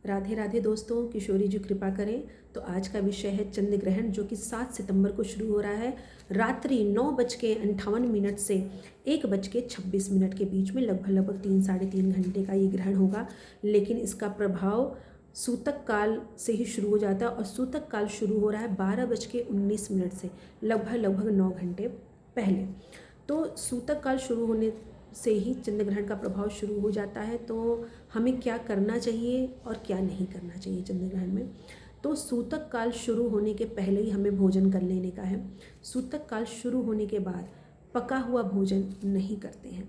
राधे राधे दोस्तों, किशोरी जी कृपा करें। तो आज का विषय है चंद्र ग्रहण, जो कि 7 सितंबर को शुरू हो रहा है रात्रि 9:58 से 1:26 के बीच में। लगभग 3 साढ़े 3 घंटे का ये ग्रहण होगा, लेकिन इसका प्रभाव सूतक काल से ही शुरू हो जाता है और सूतक काल शुरू हो रहा है 12:19 से लगभग 9 घंटे पहले। तो सूतक काल शुरू होने से ही चंद्र ग्रहण का प्रभाव शुरू हो जाता है। तो हमें क्या करना चाहिए और क्या नहीं करना चाहिए चंद्र ग्रहण में। तो सूतक काल शुरू होने के पहले ही हमें भोजन कर लेने का है। सूतक काल शुरू होने के बाद पका हुआ भोजन नहीं करते हैं,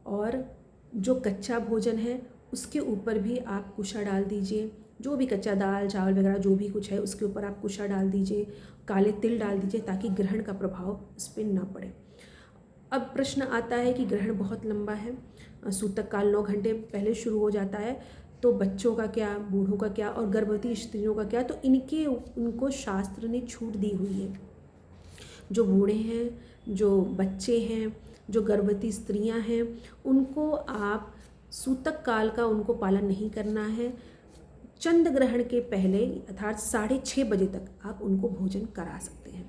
और जो कच्चा भोजन है उसके ऊपर भी आप कुशा डाल दीजिए। जो भी कच्चा दाल चावल वगैरह जो भी कुछ है उसके ऊपर आप कुशा डाल दीजिए, काले तिल डाल दीजिए, ताकि ग्रहण का प्रभाव उस पर ना पड़े। अब प्रश्न आता है कि ग्रहण बहुत लंबा है, सूतक काल 9 घंटे पहले शुरू हो जाता है, तो बच्चों का क्या, बूढ़ों का क्या और गर्भवती स्त्रियों का क्या। तो उनको शास्त्र ने छूट दी हुई है। जो बूढ़े हैं, जो बच्चे हैं, जो गर्भवती स्त्रियां हैं, उनको आप सूतक काल का उनको पालन नहीं करना है। चंद्र ग्रहण के पहले अर्थात 6:30 बजे तक आप उनको भोजन करा सकते हैं,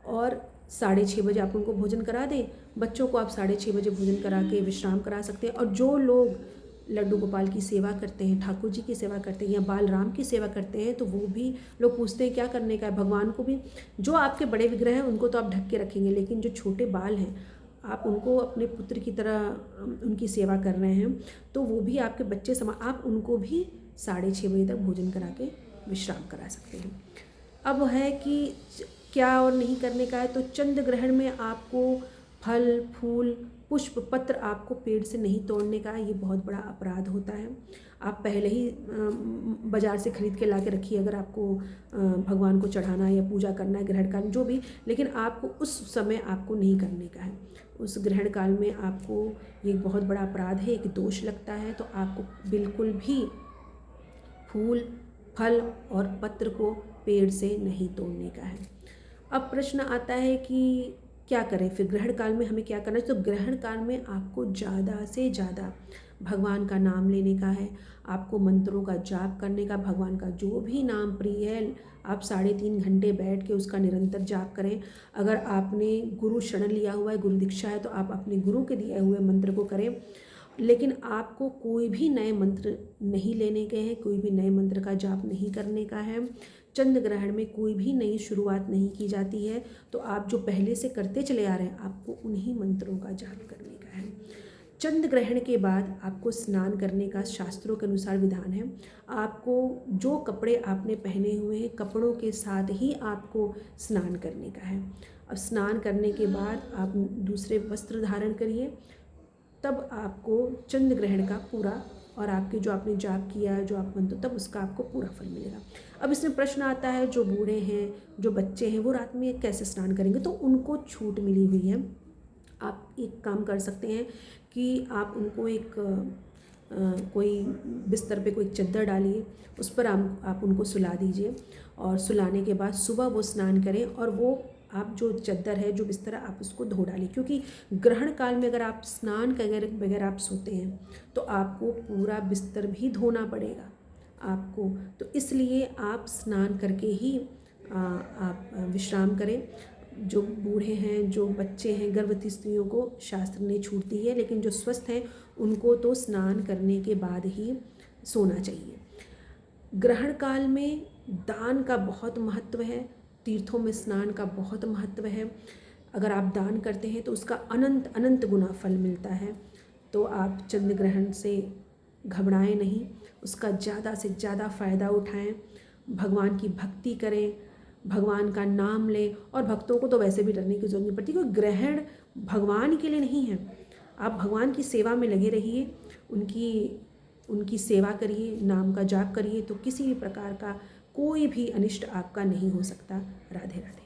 और 6:30 बजे आप उनको भोजन करा दें। बच्चों को आप 6:30 बजे भोजन करा के विश्राम करा सकते हैं। और जो लोग लड्डू गोपाल की सेवा करते हैं, ठाकुर जी की सेवा करते हैं या बाल राम की सेवा करते हैं, तो वो भी लोग पूछते हैं क्या करने का है। भगवान को भी, जो आपके बड़े विग्रह हैं उनको तो आप ढक के रखेंगे, लेकिन जो छोटे बाल हैं आप उनको अपने पुत्र की तरह उनकी सेवा कर रहे हैं, तो वो भी आपके बच्चे समान, आप उनको भी 6:30 बजे तक भोजन करा के विश्राम करा सकते हैं। अब है कि क्या और नहीं करने का है। तो चंद्र ग्रहण में आपको फल फूल पुष्प पत्र आपको पेड़ से नहीं तोड़ने का है। ये बहुत बड़ा अपराध होता है। आप पहले ही बाज़ार से खरीद के ला के रखिए, अगर आपको भगवान को चढ़ाना है या पूजा करना है ग्रहण काल में जो भी, लेकिन आपको उस समय आपको नहीं करने का है। उस ग्रहण काल में आपको ये बहुत बड़ा अपराध है, एक दोष लगता है। तो आपको बिल्कुल भी फूल फल और पत्र को पेड़ से नहीं तोड़ने का है। अब प्रश्न आता है कि क्या करें फिर ग्रहण काल में, हमें क्या करना है। तो ग्रहण काल में आपको ज़्यादा से ज़्यादा भगवान का नाम लेने का है, आपको मंत्रों का जाप करने का। भगवान का जो भी नाम प्रिय है आप 3.5 घंटे बैठ के उसका निरंतर जाप करें। अगर आपने गुरु शरण लिया हुआ है, गुरु दीक्षा है, तो आप अपने गुरु के दिए हुए मंत्र को करें। लेकिन आपको कोई भी नए मंत्र नहीं लेने के हैं, कोई भी नए मंत्र का जाप नहीं करने का है। चंद्र ग्रहण में कोई भी नई शुरुआत नहीं की जाती है। तो आप जो पहले से करते चले आ रहे हैं आपको उन्हीं मंत्रों का जाप करने का है। चंद्र ग्रहण के बाद आपको स्नान करने का शास्त्रों के अनुसार विधान है। आपको जो कपड़े आपने पहने हुए हैं कपड़ों के साथ ही आपको स्नान करने का है। अब स्नान करने के बाद आप दूसरे वस्त्र धारण करिए, तब आपको चंद्र ग्रहण का पूरा, और आपके जो आपने जाप किया है जो आप मंत्र, तब उसका आपको पूरा फल मिलेगा। अब इसमें प्रश्न आता है जो बूढ़े हैं, जो बच्चे हैं, वो रात में कैसे स्नान करेंगे। तो उनको छूट मिली हुई है। आप एक काम कर सकते हैं कि आप उनको कोई बिस्तर पे कोई चद्दर डालिए, उस पर आप उनको सुला दीजिए, और सुलाने के बाद सुबह वो स्नान करें, और वो आप जो चद्दर है, जो बिस्तर है, आप उसको धो डालिए। क्योंकि ग्रहण काल में अगर आप स्नान के बगैर आप सोते हैं तो आपको पूरा बिस्तर भी धोना पड़ेगा आपको। तो इसलिए आप स्नान करके ही आप विश्राम करें। जो बूढ़े हैं, जो बच्चे हैं, गर्भवती स्त्रियों को शास्त्र ने छूट दी है, लेकिन जो स्वस्थ हैं उनको तो स्नान करने के बाद ही सोना चाहिए। ग्रहण काल में दान का बहुत महत्व है, तीर्थों में स्नान का बहुत महत्व है। अगर आप दान करते हैं तो उसका अनंत अनंत गुना फल मिलता है। तो आप चंद्र ग्रहण से घबराएं नहीं, उसका ज़्यादा से ज़्यादा फ़ायदा उठाएं। भगवान की भक्ति करें, भगवान का नाम लें, और भक्तों को तो वैसे भी डरने की ज़रूरत नहीं पड़ती, क्योंकि ग्रहण भगवान के लिए नहीं है। आप भगवान की सेवा में लगे रहिए, उनकी सेवा करिए, नाम का जाप करिए, तो किसी भी प्रकार का कोई भी अनिष्ट आपका नहीं हो सकता। राधे राधे।